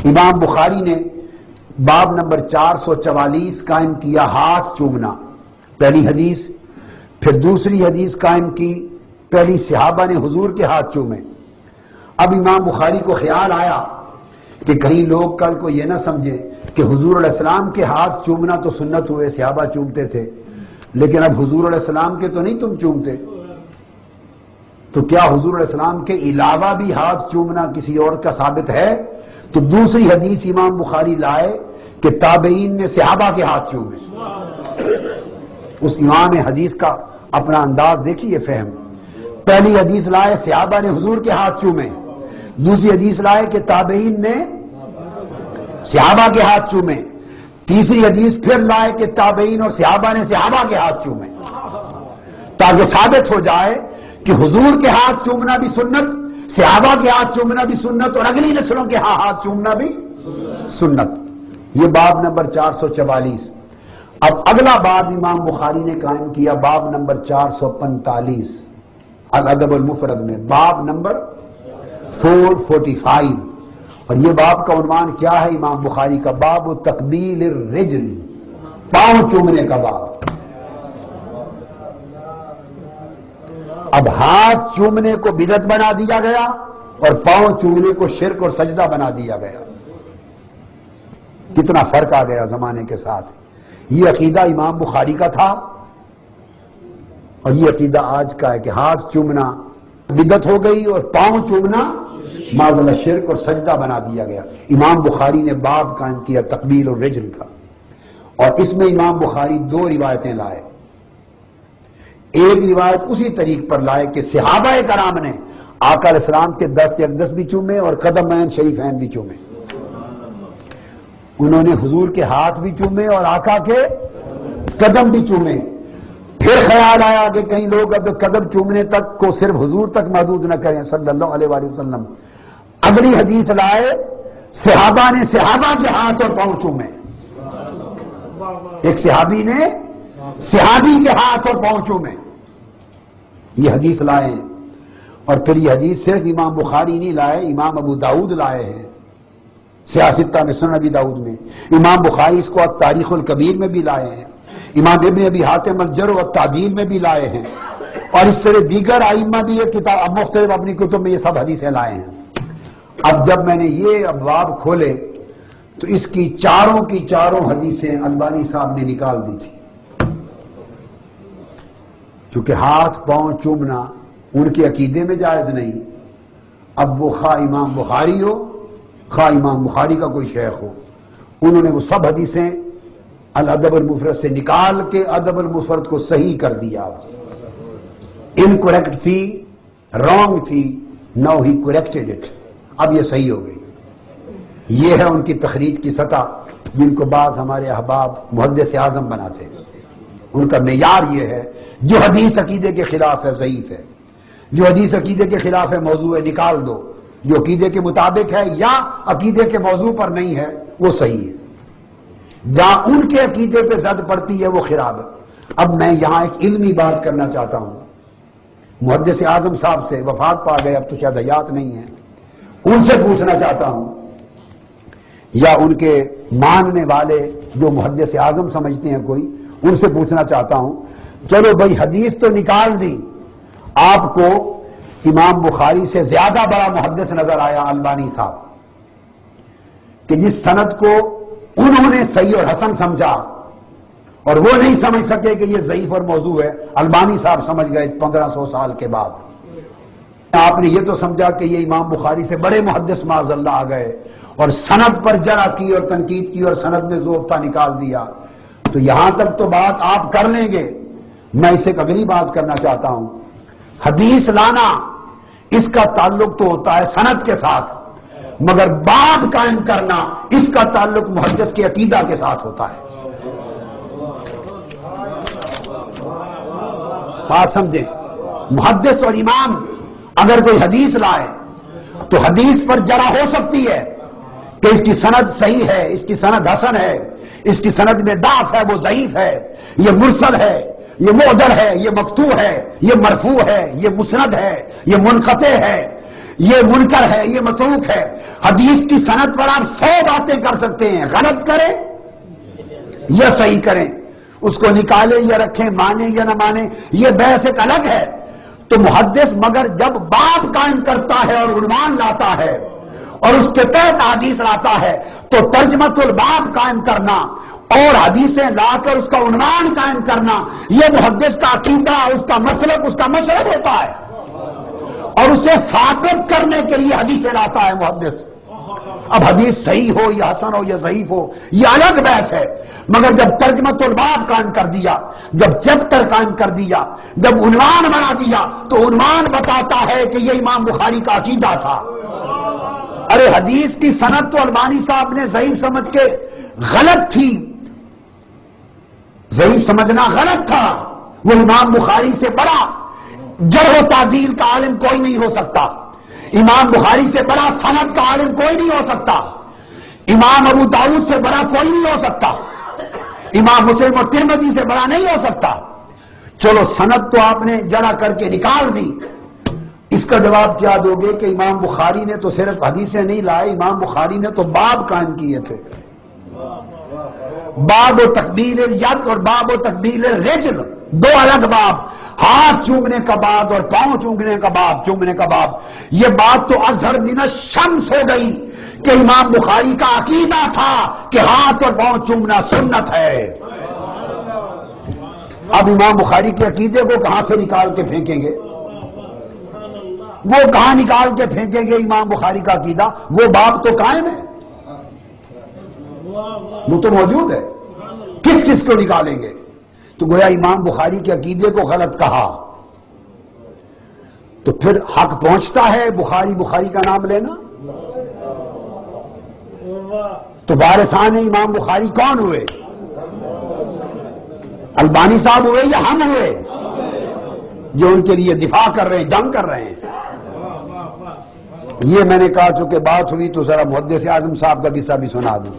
امام بخاری نے باب نمبر 444 قائم کیا ہاتھ چومنا، پہلی حدیث. پھر دوسری حدیث قائم کی، پہلی صحابہ نے حضور کے ہاتھ چومے. اب امام بخاری کو خیال آیا کہ کہیں لوگ کل کو یہ نہ سمجھے کہ حضور علیہ السلام کے ہاتھ چومنا تو سنت ہوئے، صحابہ چومتے تھے، لیکن اب حضور علیہ السلام کے تو نہیں تم چومتے، تو کیا حضور علیہ السلام کے علاوہ بھی ہاتھ چومنا کسی اور کا ثابت ہے؟ تو دوسری حدیث امام بخاری لائے کہ تابعین نے صحابہ کے ہاتھ چومے. اس امام حدیث کا اپنا انداز دیکھیے، فہم. پہلی حدیث لائے صحابہ نے حضور کے ہاتھ چومے، دوسری حدیث لائے کہ تابعین نے صحابہ کے ہاتھ چومے، تیسری حدیث پھر لائے کہ تابعین اور صحابہ نے صحابہ کے ہاتھ چومے، تاکہ ثابت ہو جائے کہ حضور کے ہاتھ چومنا بھی سنت، صحابہ کے ہاتھ چومنا بھی سنت، اور اگلی نسلوں کے ہاتھ چومنا بھی سنت. یہ باب نمبر 444. اب اگلا باب امام بخاری نے قائم کیا، باب نمبر 445 الادب المفرد میں، باب نمبر 445. اور یہ باب کا عنوان کیا ہے امام بخاری کا؟ باب تقبیل الرجل، پاؤں چومنے کا باب. اب ہاتھ چومنے کو بدعت بنا دیا گیا اور پاؤں چومنے کو شرک اور سجدہ بنا دیا گیا. کتنا فرق آ گیا زمانے کے ساتھ. یہ عقیدہ امام بخاری کا تھا اور یہ عقیدہ آج کا ہے کہ ہاتھ چومنا بدعت ہو گئی اور پاؤں چومنا معاذ اللہ شرک اور سجدہ بنا دیا گیا. امام بخاری نے باب قائم کیا تقبیل الرجل کا، اور اس میں امام بخاری دو روایتیں لائے. ایک روایت اسی طریق پر لائے کہ صحابہ کرام نے آقا علیہ السلام کے دست اقدس بھی چومے اور قدمین شریفین بھی چومے. انہوں نے حضور کے ہاتھ بھی چومے اور آقا کے قدم بھی چومے. پھر خیال آیا کہ کہیں لوگ اب قدم چومنے تک کو صرف حضور تک محدود نہ کریں صلی اللہ علیہ وآلہ وسلم. اگلی حدیث لائے صحابہ نے صحابہ کے ہاتھ اور پاؤں چومے. ایک صحابی نے صحابی کے ہاتھ اور پاؤں چومے. یہ حدیث لائے ہیں. اور پھر یہ حدیث صرف امام بخاری نہیں لائے، امام ابو داؤد لائے ہیں سیاستہ میں، سنن ابی داؤد میں. امام بخاری اس کو تاریخ الکبیر میں بھی لائے ہیں، امام ابن ابی حاتم الجرح والتعدیل میں بھی لائے ہیں، اور اس طرح دیگر ائمہ بھی یہ کتاب مختلف اپنی کتب میں یہ سب حدیثیں لائے ہیں. اب جب میں نے یہ ابواب کھولے تو اس کی چاروں حدیثیں البانی صاحب نے نکال دی تھی، چونکہ ہاتھ پاؤں چومنا ان کے عقیدے میں جائز نہیں. اب وہ خواہ امام بخاری ہو خواہ امام بخاری کا کوئی شیخ ہو، انہوں نے وہ سب حدیثیں الادب المفرد سے نکال کے ادب المفرد کو صحیح کر دیا. انکریکٹ تھی، رانگ تھی، نو ہی کریکٹڈ اٹ. اب یہ صحیح ہو گئی. یہ ہے ان کی تخریج کی سطح جن کو بعض ہمارے احباب محدث اعظم بناتے ہیں. ان کا معیار یہ ہے جو حدیث عقیدے کے خلاف ہے ضعیف ہے، جو حدیث عقیدے کے خلاف ہے موضوع ہے نکال دو، جو عقیدے کے مطابق ہے یا عقیدے کے موضوع پر نہیں ہے وہ صحیح ہے. جہاں ان کے عقیدے پہ زد پڑتی ہے وہ خراب ہے. اب میں یہاں ایک علمی بات کرنا چاہتا ہوں. محدث اعظم صاحب سے وفات پا گئے، اب تو شاید حیات نہیں ہے، ان سے پوچھنا چاہتا ہوں، یا ان کے ماننے والے جو محدث اعظم سمجھتے ہیں کوئی، ان سے پوچھنا چاہتا ہوں. چلو بھائی حدیث تو نکال دی، آپ کو امام بخاری سے زیادہ بڑا محدث نظر آیا البانی صاحب، کہ جس سند کو انہوں نے صحیح اور حسن سمجھا اور وہ نہیں سمجھ سکے کہ یہ ضعیف اور موضوع ہے، البانی صاحب سمجھ گئے 1500 سال کے بعد. آپ نے یہ تو سمجھا کہ یہ امام بخاری سے بڑے محدث معاذ اللہ آ گئے اور سند پر جرح کی اور تنقید کی اور سند میں ضعف تھا نکال دیا. تو یہاں تک تو بات آپ کر لیں گے. میں اسے ایک اگلی بات کرنا چاہتا ہوں. حدیث لانا اس کا تعلق تو ہوتا ہے سند کے ساتھ، مگر باب قائم کرنا اس کا تعلق محدث کے عقیدہ کے ساتھ ہوتا ہے. بات سمجھیں. محدث اور امام اگر کوئی حدیث لائے تو حدیث پر جرح ہو سکتی ہے کہ اس کی سند صحیح ہے، اس کی سند حسن ہے، اس کی سند میں ضعف ہے، وہ ضعیف ہے، یہ مرسل ہے، یہ معضل ہے، یہ مقطوع ہے، یہ مرفوع ہے، یہ مسند ہے، یہ منقطع ہے. یہ منکر ہے، یہ متروک ہے۔ حدیث کی سند پر آپ 100 باتیں کر سکتے ہیں، غلط کریں یا صحیح کریں، اس کو نکالیں یا رکھیں، مانیں یا نہ مانیں، یہ بحث ایک الگ ہے۔ تو محدث مگر جب باب قائم کرتا ہے اور عنوان لاتا ہے اور اس کے تحت حدیث لاتا ہے تو ترجمۃ الباب قائم کرنا اور حدیثیں لا کر اس کا عنوان قائم کرنا، یہ محدث کا عقیدہ، اس کا مسلک، اس کا مشرب ہوتا ہے، اور اسے ثابت کرنے کے لیے حدیثیں لاتا ہے محدث۔ اب حدیث صحیح ہو یا حسن ہو یا ضعیف ہو یہ الگ بحث ہے، مگر جب ترجمۃ الباب قائم کر دیا، جب چیپٹر قائم کر دیا، جب عنوان بنا دیا تو عنوان بتاتا ہے کہ یہ امام بخاری کا عقیدہ تھا۔ ارے حدیث کی سند تو البانی صاحب نے ضعیف سمجھ کے غلط تھی، ضعیف سمجھنا غلط تھا۔ وہ امام بخاری سے بڑا جرح و تعدیل کا عالم کوئی نہیں ہو سکتا، امام بخاری سے بڑا سند کا عالم کوئی نہیں ہو سکتا، امام ابو داؤد سے بڑا کوئی نہیں ہو سکتا، امام مسلم اور ترمذی سے بڑا نہیں ہو سکتا۔ چلو سند تو آپ نے جڑا کر کے نکال دی، اس کا جواب کیا دو گے کہ امام بخاری نے تو صرف حدیثیں نہیں لائے، امام بخاری نے تو باب قائم کیے تھے، باب و تقبیل الید اور باب و تقبیل الرجل، دو الگ باب، ہاتھ چومنے کا باب اور پاؤں چومنے کا باب، چومنے کا باب۔ یہ بات تو اظہر من الشمس ہو گئی کہ امام بخاری کا عقیدہ تھا کہ ہاتھ اور پاؤں چومنا سنت ہے۔ اب امام بخاری کے عقیدے کو کہاں سے نکال کے پھینکیں گے؟ وہ کہاں نکال کے پھینکیں گے امام بخاری کا عقیدہ؟ وہ باب تو قائم ہے، وہ تو موجود ہے، کس کس کو نکالیں گے؟ تو گویا امام بخاری کے عقیدے کو غلط کہا تو پھر حق پہنچتا ہے بخاری بخاری کا نام لینا؟ تو وارثان امام بخاری کون ہوئے؟ البانی صاحب ہوئے یا ہم ہوئے جو ان کے لیے دفاع کر رہے ہیں، جنگ کر رہے ہیں؟ یہ میں نے کہا چونکہ بات ہوئی تو ذرا محدث اعظم صاحب کا قصہ بھی سنا دوں۔